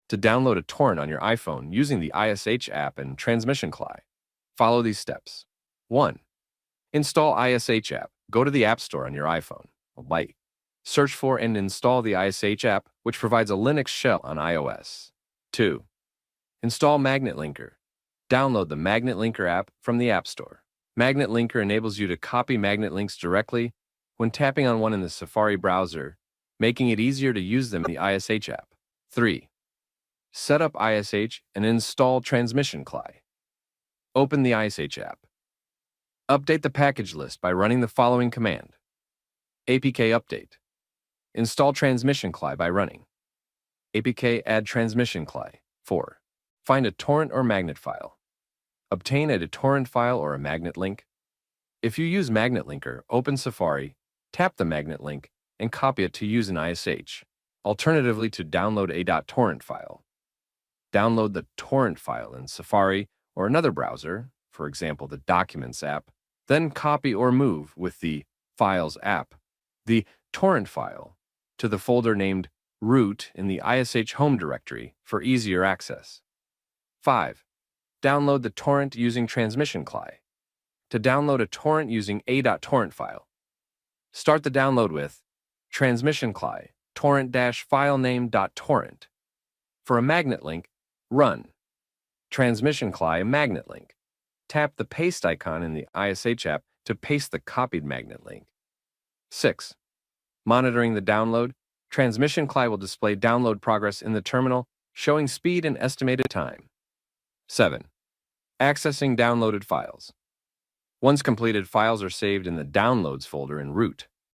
to download a torrent on your iPhone using the iSH app and Transmission-cli. Follow these steps. 1. Install iSH app. Go to the App Store on your iPhone. Like, search for and install the iSH app, which provides a Linux shell on iOS. 2. Install Magnet Linker. Download the Magnet Linker app from the App Store. Magnet Linker enables you to copy magnet links directly when tapping on one in the Safari browser, making it easier to use them in the iSH app. 3. Set up iSH and install Transmission-cli. Open the iSH app. Update the package list by running the following command. apk update. Install Transmission-cli by running apk add Transmission-cli. 4. Find a torrent or magnet file. Obtain a torrent file or a magnet link. If you use Magnet Linker, open Safari, tap the magnet link, and copy it to use in iSH. Alternatively, to download a .torrent file. Download the torrent file in Safari or another browser, for example the Documents app, then copy or move with the Files app the torrent file to the folder named root in the iSH home directory for easier access. 5. Download the torrent using Transmission-cli. To download a torrent using a .torrent file, start the download with Transmission-cli torrent-filename.torrent. For a magnet link, run Transmission-cli magnet link. Tap the paste icon in the iSH app to paste the copied magnet link. 6. Monitoring the download, Transmission-cli will display download progress in the terminal, showing speed and estimated time. 7. Accessing downloaded files. Once completed, files are saved in the Downloads folder in root.